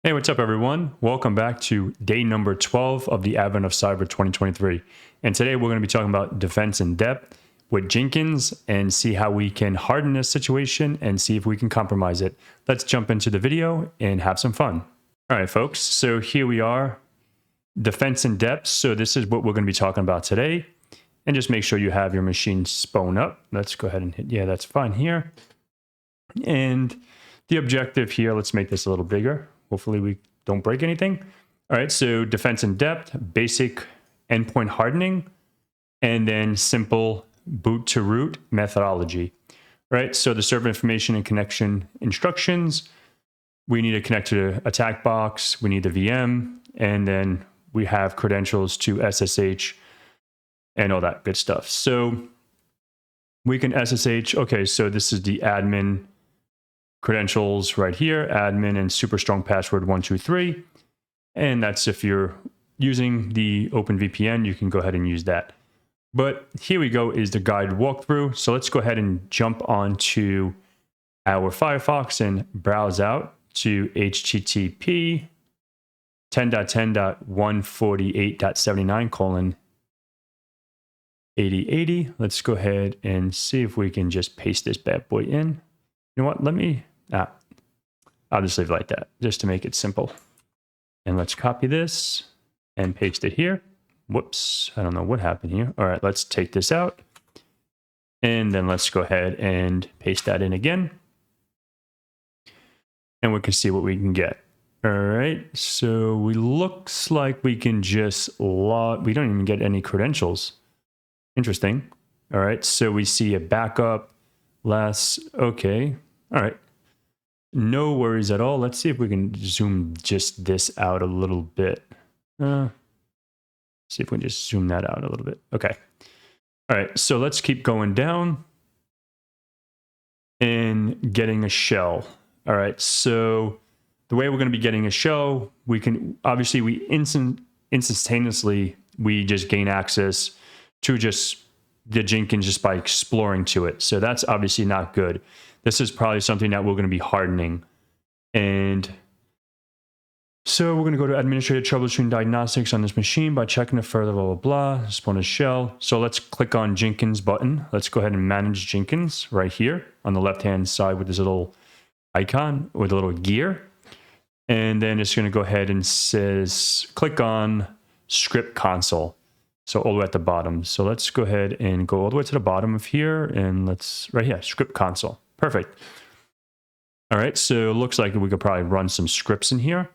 Hey, what's up, everyone? Welcome back to day number 12 of the Advent of Cyber 2023. And today we're going to be talking about defense in depth with Jenkins and see how we can harden this situation and see if we can compromise it. Let's jump into the video and have some fun. All right, folks. So here we are, defense in depth. So this is what we're going to be talking about today. And just make sure you have your machine spun up. Let's go ahead and hit, yeah, that's fine here. And the objective here, let's make this a little bigger. Hopefully we don't break anything. All right, so defense in depth, basic endpoint hardening, and then simple boot to root methodology. Right, so the server information and connection instructions, we need to connect to the attack box, we need the VM, and then we have credentials to SSH and all that good stuff. So we can SSH, okay, so this is the admin credentials right here, admin and super strong password 123. And that's if you're using the OpenVPN, you can go ahead and use that. But here we go is the guide walkthrough. So let's go ahead and jump onto our Firefox and browse out to http 10.10.148.79:8080. Let's go ahead and see if we can just paste this bad boy in. You know what? I'll just leave it like that, just to make it simple. And let's copy this and paste it here. Whoops, I don't know what happened here. All right, let's take this out. And then let's go ahead and paste that in again. And we can see what we can get. All right, so we looks like we can just log, we don't even get any credentials. Interesting. All right, so we see a backup, okay. All right. No worries at all. Let's see if we can zoom just this out a little bit. See if we can just zoom that out a little bit. Okay. All right. So let's keep going down and getting a shell. All right. So the way we're going to be getting a shell, we can obviously instantaneously we just gain access to just the Jenkins just by exploring to it. So that's obviously not good. This is probably something that we're going to be hardening. And so we're going to go to administrative troubleshooting diagnostics on this machine by checking it further, blah, blah, blah, spawn a shell. So let's click on Jenkins button. Let's go ahead and manage Jenkins right here on the left-hand side with this little icon with a little gear. And then it's going to go ahead and says, click on script console. So all the way at the bottom. So let's go ahead and go all the way to the bottom of here. And let's, right here, script console. Perfect. All right, so it looks like we could probably run some scripts in here.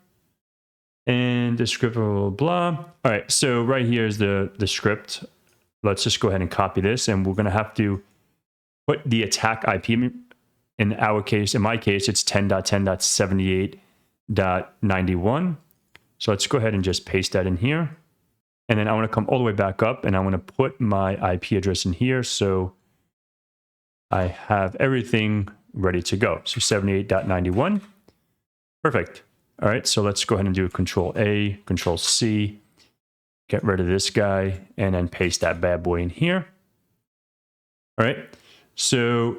And the script, blah, blah, blah. All right, so right here is the script. Let's just go ahead and copy this. And we're going to have to put the attack IP. In our case, in my case, it's 10.10.78.91. So let's go ahead and just paste that in here. And then I want to come all the way back up and I want to put my IP address in here. So I have everything ready to go. So 78.91. Perfect. All right. So let's go ahead and do Control A, Control C, get rid of this guy, and then paste that bad boy in here. All right. So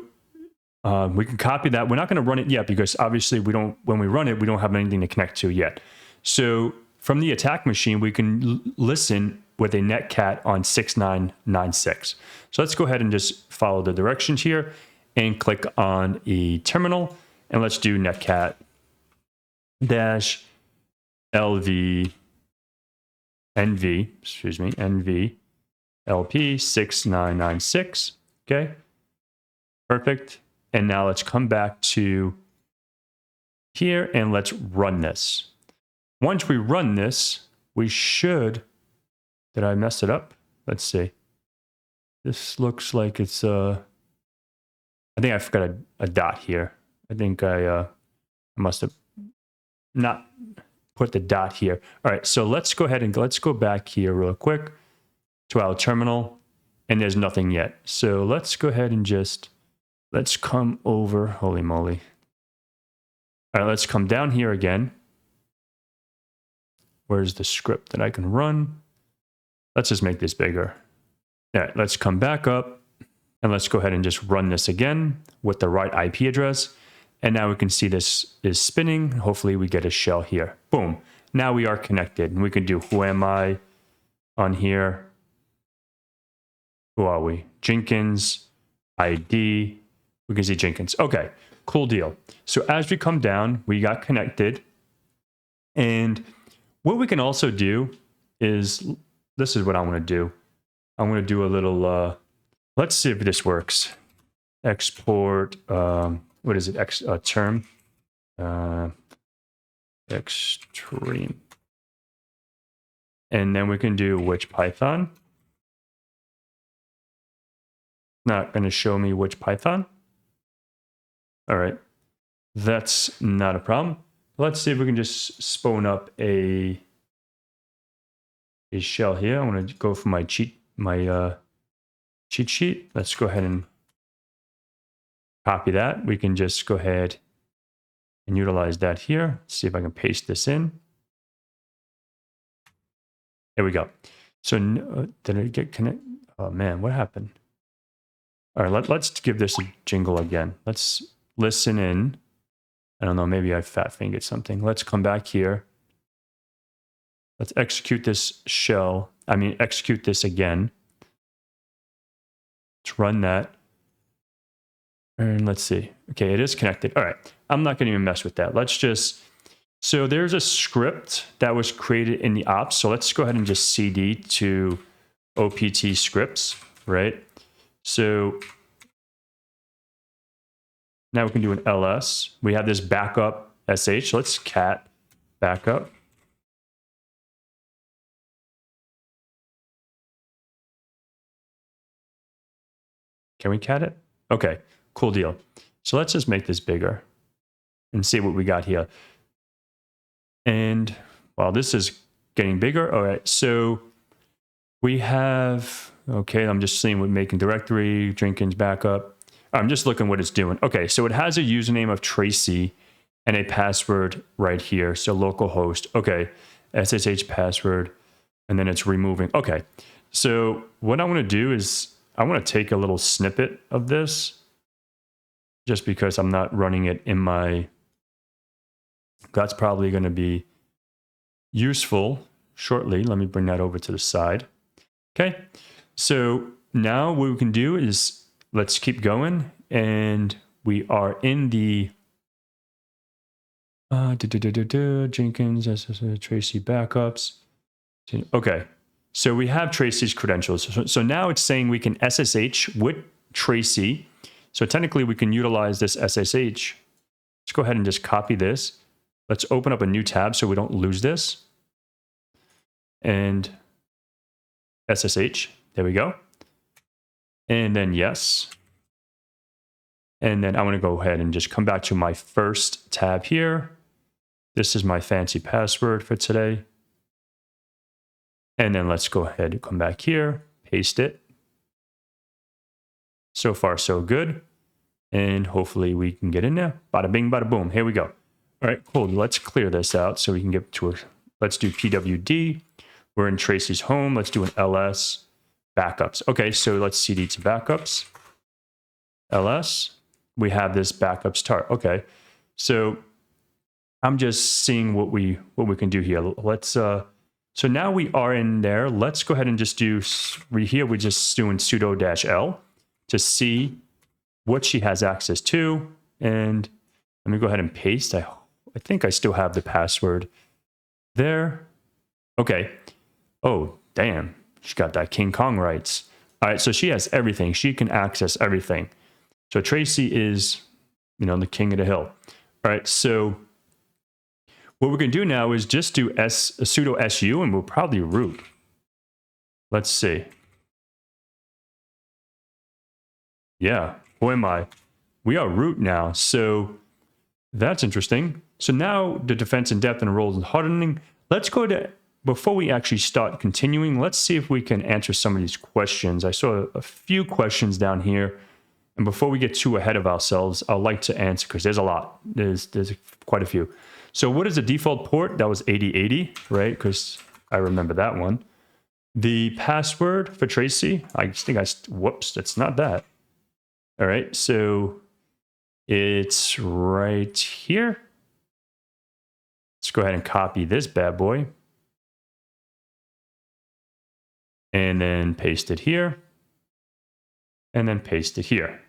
we can copy that. We're not going to run it yet because obviously when we run it, we don't have anything to connect to yet. So from the attack machine, we can listen with a netcat on 6996. So let's go ahead and just follow the directions here and click on a terminal. And let's do netcat dash LV NV, NV LP 6996. Okay, perfect. And now let's come back to here and let's run this. Once we run this, we should, did I mess it up? Let's see. This looks like it's, I think I forgot a dot here. I think I must have not put the dot here. All right, so let's go ahead and let's go back here real quick to our terminal, and there's nothing yet. So let's go ahead and just, let's come over, holy moly. All right, let's come down here again. Where's the script that I can run? Let's just make this bigger. All right, let's come back up and let's go ahead and just run this again with the right IP address. And now we can see this is spinning. Hopefully we get a shell here. Boom. Now we are connected. And we can do who am I on here. Who are we? Jenkins, ID. We can see Jenkins. Okay, cool deal. So as we come down, we got connected. And what we can also do is, this is what I want to do. I want to do a little, let's see if this works. Export, what is it? Term. Extreme. And then we can do which Python. Not going to show me which Python. All right. That's not a problem. Let's see if we can just spawn up a shell here. I want to go for my cheat sheet. Let's go ahead and copy that. We can just go ahead and utilize that here. See if I can paste this in. There we go. So did I get connected? Oh man, what happened? All right, let's give this a jingle again. Let's listen in. I don't know, maybe I fat fingered something. Let's come back here. Let's execute this shell. Execute this again. Let's run that. And let's see. Okay, it is connected. All right, I'm not going to even mess with that. Let's just, so there's a script that was created in the ops. So let's go ahead and just cd to opt scripts, right? So now we can do an ls. We have this backup sh. Let's cat backup. Can we cat it? Okay, cool deal. So let's just make this bigger and see what we got here. And while this is getting bigger, all right, so we have, okay, I'm just seeing what making directory, Jenkins backup. I'm just looking what it's doing. Okay, so it has a username of Tracy and a password right here. So localhost, okay, SSH password, and then it's removing. Okay, so what I want to do is I want to take a little snippet of this just because I'm not running it in my, that's probably going to be useful shortly. Let me bring that over to the side. Okay, so now what we can do is let's keep going, and we are in the Jenkins, Tracy backups. Okay, so we have Tracy's credentials. So now it's saying we can SSH with Tracy. So technically we can utilize this SSH. Let's go ahead and just copy this. Let's open up a new tab so we don't lose this. And SSH, there we go. And then yes. And then I want to go ahead and just come back to my first tab here. This is my fancy password for today. And then let's go ahead and come back here, paste it. So far, so good. And hopefully we can get in there. Bada bing, bada boom. Here we go. All right, cool. Let's clear this out so we can get to a, let's do PWD. We're in Tracy's home. Let's do an ls backups. Okay, so let's cd to backups. ls. We have this backup start. Okay, so I'm just seeing what we can do here. Let's so now we are in there. Let's go ahead and just do here. We're just doing sudo -l to see what she has access to. And let me go ahead and paste. I think I still have the password there. Okay. Oh, damn. She got that King Kong rights. All right, so she has everything. She can access everything. So Tracy is, you know, the king of the hill. All right, so what we're going to do now is just do sudo su, and we'll probably root. Let's see. Yeah, who am I? We are root now, so that's interesting. So now the defense in depth and roles and hardening. Let's go to, before we actually start continuing, let's see if we can answer some of these questions. I saw a few questions down here. And before we get too ahead of ourselves, I'd like to answer, because there's a lot. There's quite a few. So what is the default port? That was 8080, right? Because I remember that one. The password for Tracy, I think whoops, that's not that. All right, so It's right here. Let's go ahead and copy this bad boy. And then paste it here. And then paste it here.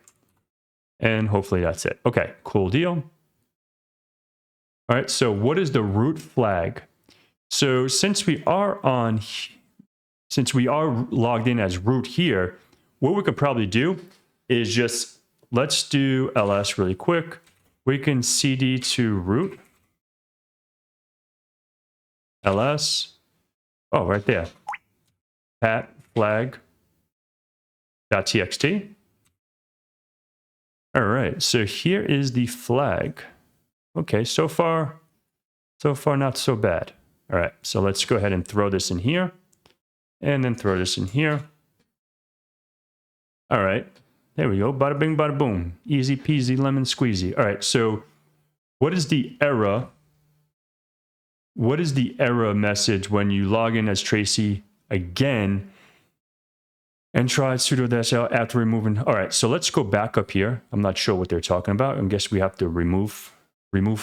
And hopefully that's it. Okay, cool deal. All right, so what is the root flag? So since we are logged in as root here, what we could probably do is just, let's do ls really quick. We can cd to root ls. Oh, right there. Pat flag.txt. All right, so here is the flag. Okay, so far not so bad. All right, so let's go ahead and throw this in here and then throw this in here. All right, there we go. Bada bing, bada boom. Easy peasy, lemon squeezy. All right, so what is the error? What is the error message when you log in as Tracy again and try sudo -l after removing? All right, so let's go back up here. I'm not sure what they're talking about. I guess we have to remove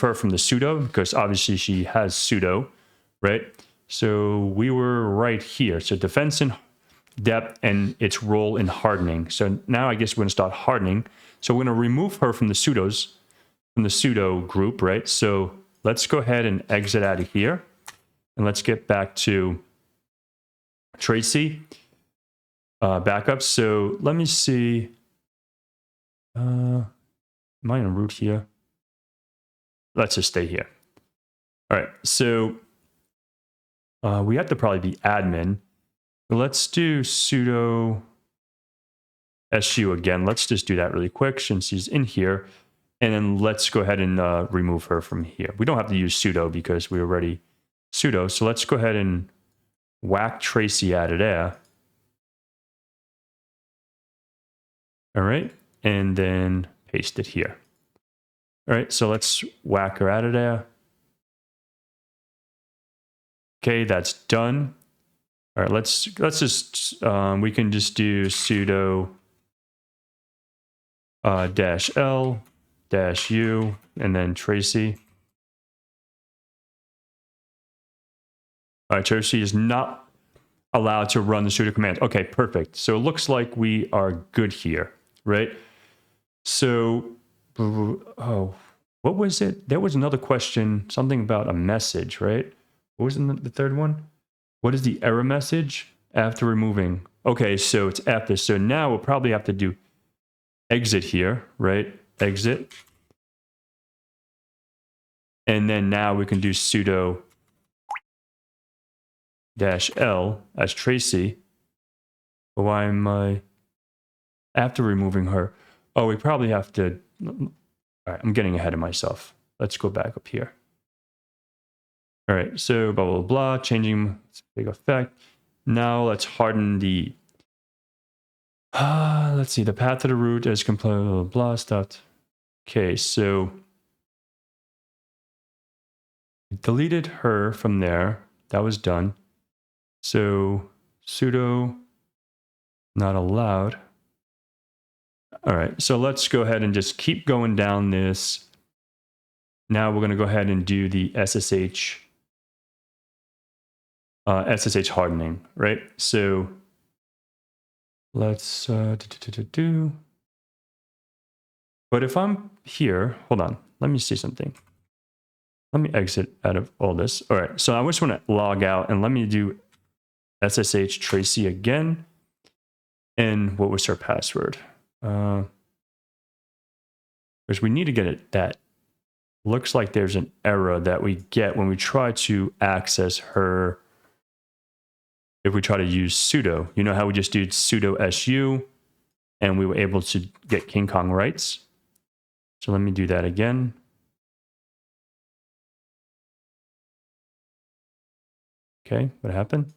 her from the sudo because obviously she has sudo, right? So we were right here. So defense and depth and its role in hardening. So now I guess we're going to start hardening. So we're going to remove her from the sudo group, right? So let's go ahead and exit out of here. And let's get back to Tracy backup. So let me see. Am I in root here? Let's just stay here. All right. So we have to probably be admin. Let's do sudo su again. Let's just do that really quick since she's in here. And then let's go ahead and remove her from here. We don't have to use sudo because we already sudo. So let's go ahead and whack Tracy out of there. All right. And then paste it here. All right. So let's whack her out of there. Okay, that's done. All right, let's just, we can just do sudo -l -u and then Tracy. All right, Tracy is not allowed to run the sudo command. Okay, perfect. So it looks like we are good here, right? So, oh, what was it? There was another question, something about a message, right? What was the third one? What is the error message after removing? Okay, so it's after. So now we'll probably have to do exit here, right? Exit. And then now we can do sudo -l as Tracy. Why am I after removing her? Oh, we probably have to. All right, I'm getting ahead of myself. Let's go back up here. All right, so blah, blah, blah, changing big effect. Now let's harden the, let's see, the path to the root is complete, blah, blah, blah, stuff. Okay, so deleted her from there. That was done. So sudo not allowed. All right, so let's go ahead and just keep going down this. Now we're going to go ahead and do the SSH hardening, right? So let's do. But if I'm here, hold on, let me see something. Let me exit out of all this. All right, so I just want to log out and let me do SSH Tracy again. And what was her password? Because we need to get it. That looks like there's an error that we get when we try to access her. If we try to use sudo, you know how we just did sudo su and we were able to get King Kong rights. So let me do that again. Okay, what happened?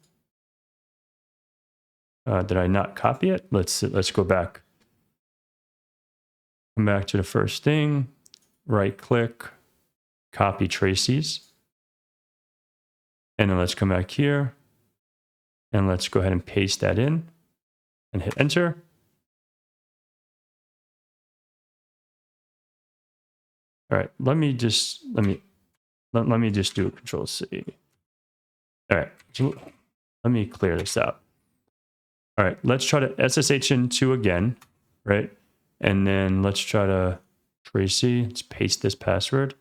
Did I not copy it? Let's go back. Come back to the first thing, right click, copy Tracy's. And then let's come back here and let's go ahead and paste that in and hit enter. All right, let me just do a Control C. All right, so let me clear this out. All right, let's try to SSH into again, right? And then let's try to Tracy. Let's paste this password.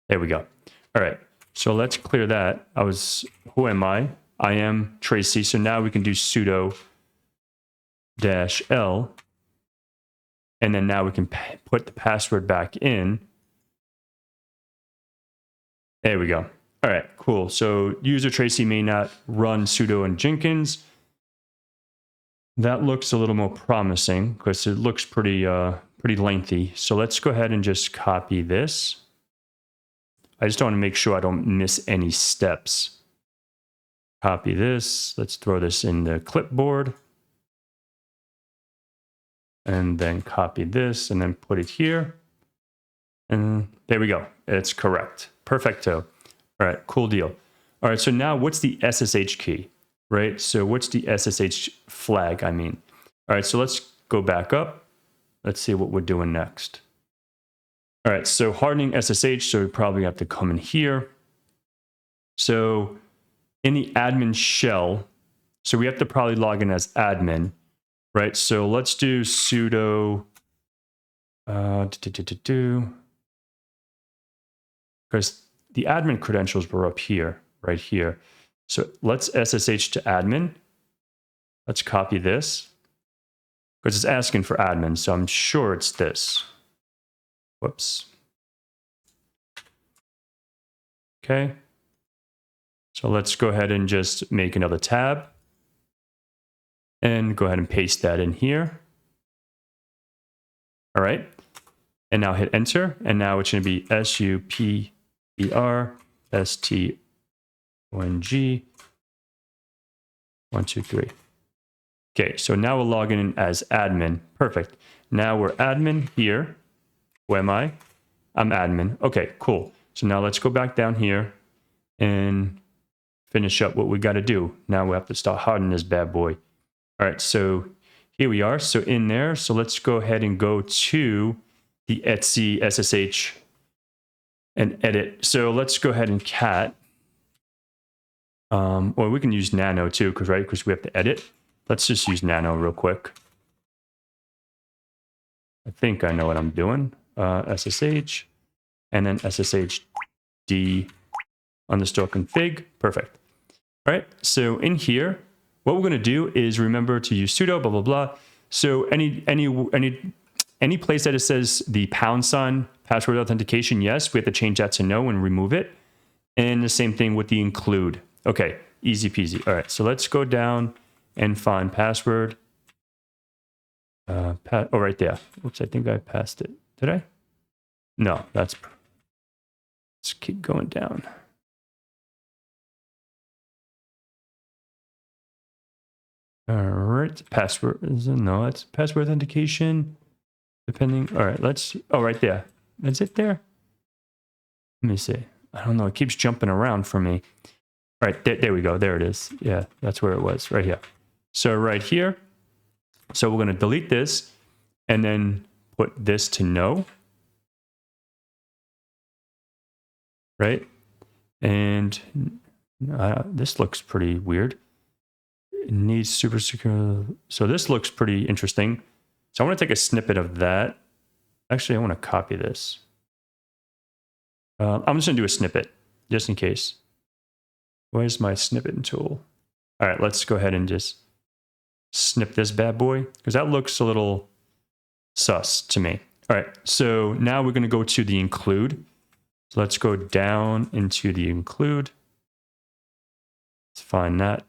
There we go. All right, so let's clear that. Who am I? I am Tracy. So now we can do sudo -l. And then now we can put the password back in. There we go. All right, cool. So user Tracy may not run sudo in Jenkins. That looks a little more promising because it looks pretty lengthy. So let's go ahead and just copy this. I just want to make sure I don't miss any steps. Copy this. Let's throw this in the clipboard. And then copy this and then put it here. And there we go. It's correct. Perfecto. All right, cool deal. All right, so now what's the SSH key, right? So what's the SSH flag, I mean? All right, so let's go back up. Let's see what we're doing next. All right, so hardening SSH, so we probably have to come in here. So in the admin shell, so we have to probably log in as admin, right? So let's do sudo, because the admin credentials were up here, right here. So let's SSH to admin. Let's copy this because it's asking for admin. So I'm sure it's this. Whoops. Okay. So let's go ahead and just make another tab and go ahead and paste that in here. All right. And now hit enter. And now it's going to be SUPERSTONG 1, 2, 3. Okay, so now we're logging in as admin. Perfect. Now we're admin here. Who am I? I'm admin. Okay, cool. So now let's go back down here and finish up what we got to do. Now we have to start hardening this bad boy. All right, so here we are. So in there, so let's go ahead and go to the Etsy SSH and edit. So let's go ahead and cat. Or we can use nano too, because we have to edit. Let's just use nano real quick. I think I know what I'm doing. SSH and then SSHD underscore config. Perfect. All right. So in here, what we're going to do is remember to use sudo, blah, blah, blah. So any place that it says the # password authentication, yes, we have to change that to no and remove it. And the same thing with the include. Okay, easy peasy. All right, so let's go down and find password. Right there. Oops, I think I passed it. Did I? No, let's keep going down. All right, password. No, it's password authentication. Depending. All right, right there. Is it there? Let me see. I don't know. It keeps jumping around for me. All right, there we go. There it is. Yeah, that's where it was, right here. So right here. So we're going to delete this and then put this to no. Right? And this looks pretty weird. It needs super secure. So this looks pretty interesting. So I want to take a snippet of that. Actually, I want to copy this. I'm just going to do a snippet just in case. Where's my snippet tool? All right, let's go ahead and just snip this bad boy because that looks a little sus to me. All right, so now we're going to go to the include. So let's go down into the include. Let's find that.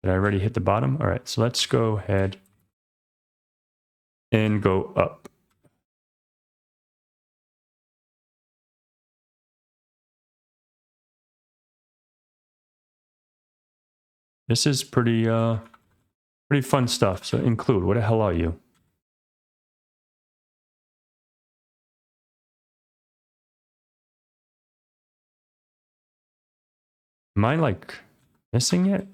Did I already hit the bottom? All right, so let's go ahead and go up. This is pretty fun stuff. So include, what the hell are you? Am I like missing it?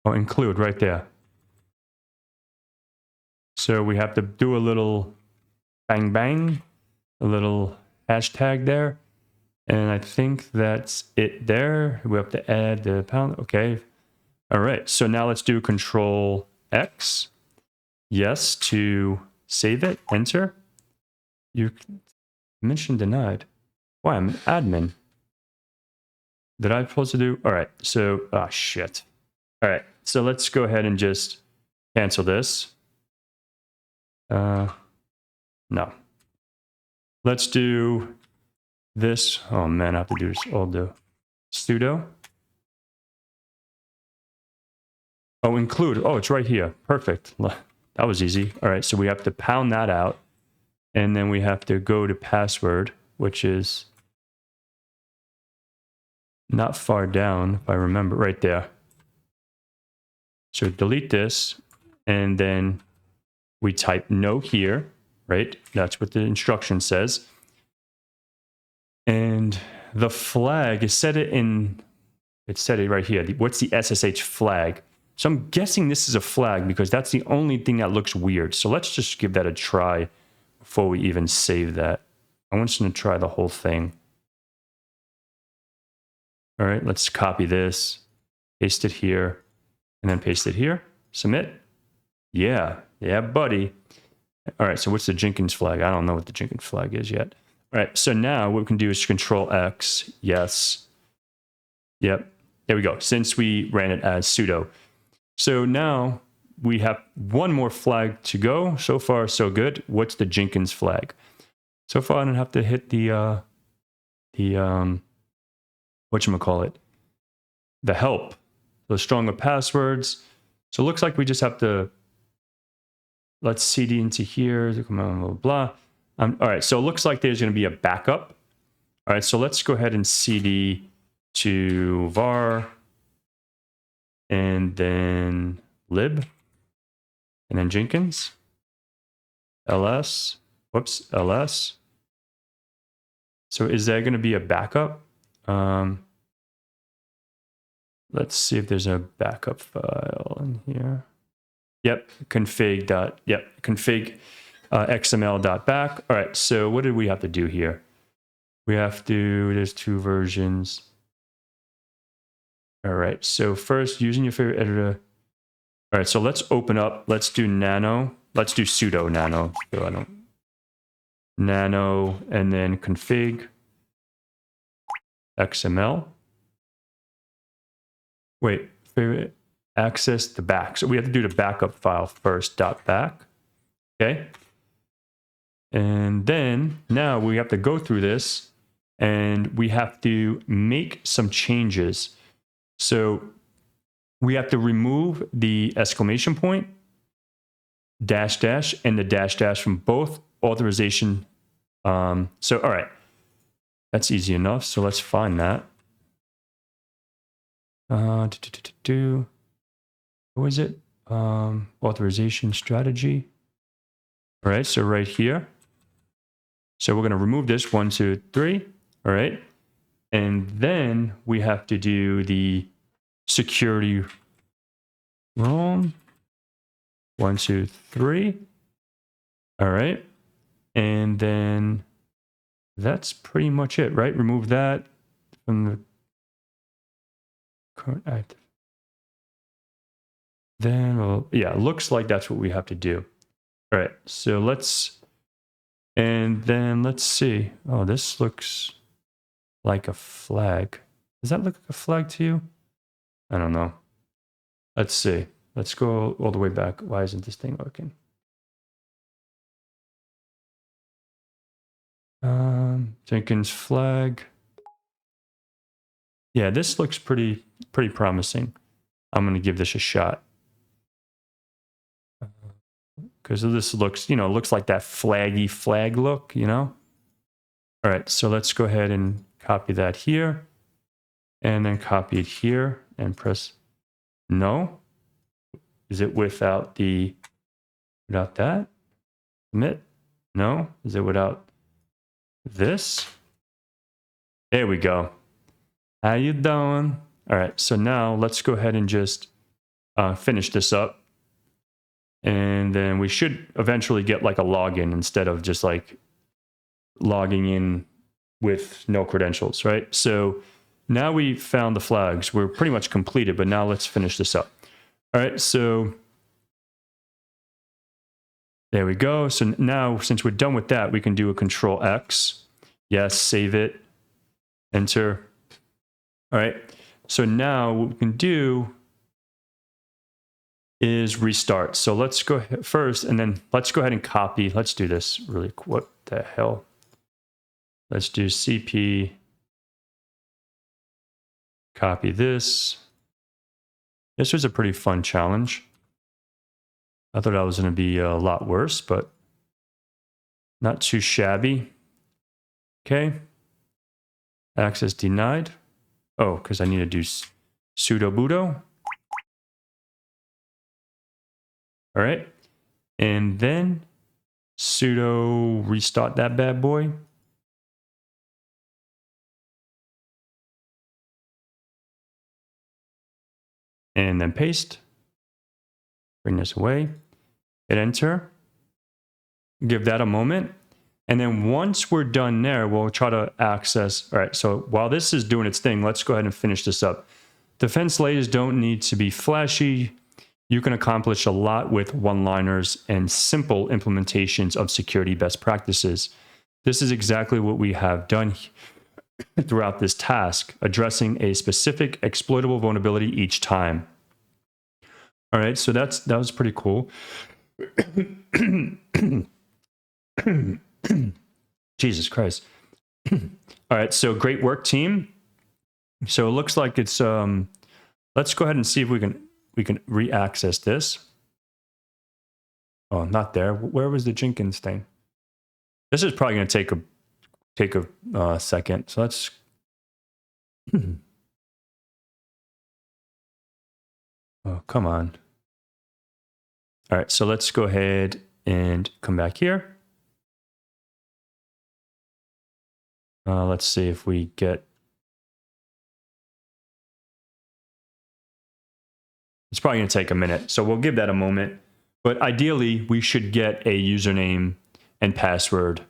Oh, include right there. So we have to do a little bang bang, a little hashtag there. And I think that's it there. We have to add the pound. Okay. All right. So now let's do Control X. Yes to save it. Enter. You mention denied. Why? I'm admin. Did I supposed to do? All right. So, shit. All right. So let's go ahead and just cancel this. No. Let's do this. Oh man, I have to do this. I'll do sudo. Oh, include. Oh, it's right here. Perfect. That was easy. All right. So we have to pound that out. And then we have to go to password, which is not far down, if I remember, right there. So delete this. And then we type no here, right? That's what the instruction says. And the flag is set it in, it's set it right here. What's the SSH flag? So I'm guessing this is a flag because that's the only thing that looks weird. So let's just give that a try before we even save that. I'm just going to try the whole thing. All right, let's copy this, paste it here, and then paste it here. Submit. Yeah, buddy. All right, so what's the Jenkins flag? I don't know what the Jenkins flag is yet. All right, so now what we can do is Control X. Yes. Yep, there we go, since we ran it as sudo. So now we have one more flag to go. So far, so good. What's the Jenkins flag? So far, I don't have to hit the whatchamacallit, the help, the stronger passwords. So it looks like we just have to, let's CD into here, blah, blah, blah. All right, so it looks like there's going to be a backup. All right, so let's go ahead and CD to var, and then lib, and then Jenkins, ls, whoops, ls. So is there going to be a backup? Let's see if there's a backup file in here. Yep, config xml.back. All right, so what did we have to do here? We have to, there's two versions. All right, so first, using your favorite editor. All right, so let's open up, let's do nano. Let's do sudo nano. So I don't, nano, and then config XML. Wait, favorite, access the back. So we have to do the backup file first, .back. Okay. And then now we have to go through this and we have to make some changes. So we have to remove the exclamation point, dash dash, and the dash dash from both authorization. So, all right, that's easy enough. So let's find that. What was it? Authorization strategy. All right, so right here. So we're going to remove this 1, 2, 3. All right. And then we have to do the security roam. 1, 2, 3. All right. And then that's pretty much it, right? Remove that from the current active. Then, well, yeah, it looks like that's what we have to do. All right, so let's, and then let's see. Oh, this looks like a flag. Does that look like a flag to you? I don't know. Let's see. Let's go all the way back. Why isn't this thing working? Jenkins flag. Yeah, this looks pretty promising. I'm going to give this a shot. Because this looks, looks like that flaggy flag look, All right, so let's go ahead and copy that here. And then copy it here and press no. Is it without that? Submit? No. Is it without this? There we go. How you doing? All right, so now let's go ahead and just finish this up. And then we should eventually get like a login instead of just like logging in with no credentials, right? So now we found the flags. We're pretty much completed, but now let's finish this up. All right, so there we go. So now, since we're done with that, we can do a Control X. Yes, save it, enter. All right, so now what we can do is restart. So let's go ahead first, and then let's go ahead and copy. Let's do this really quick. What the hell? Let's do CP, copy this. This was a pretty fun challenge. I thought I was going to be a lot worse, but not too shabby. Okay. Access denied. Oh, because I need to do sudo bootto. All right. And then sudo restart that bad boy. And then paste. Bring this away. Hit enter. Give that a moment. And then once we're done there, we'll try to access. All right, so while this is doing its thing, let's go ahead and finish this up. Defense layers don't need to be flashy. You can accomplish a lot with one-liners and simple implementations of security best practices. This is exactly what we have done throughout this task, addressing a specific exploitable vulnerability each time. All right, so that was pretty cool. Jesus Christ. All right, so great work, team. So it looks like it's let's go ahead and see if we can re-access this. Oh, not there. Where was the Jenkins thing? This is probably going to take a second. So let's oh, come on. All right, so let's go ahead and come back here. Let's see if we get... It's probably going to take a minute, so we'll give that a moment. But ideally, we should get a username and password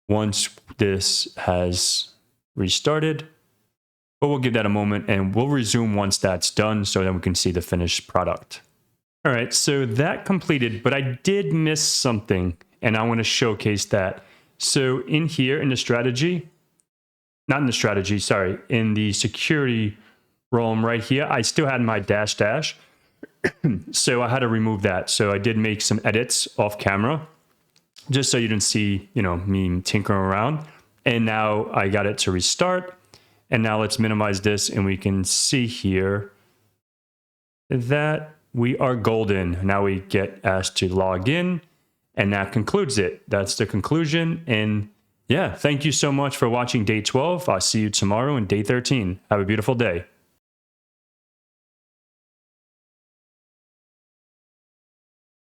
once this has restarted. But we'll give that a moment, and we'll resume once that's done so that we can see the finished product. All right, so that completed, but I did miss something, and I want to showcase that. So in here, in the strategy, not in the strategy, sorry, in the security realm right here, I still had my dash. So I had to remove that. So I did make some edits off camera, just so you didn't see, me tinkering around. And now I got it to restart. And now let's minimize this, and we can see here that we are golden. Now we get asked to log in, and that concludes it. That's the conclusion. And yeah, thank you so much for watching day 12. I'll see you tomorrow in day 13. Have a beautiful day.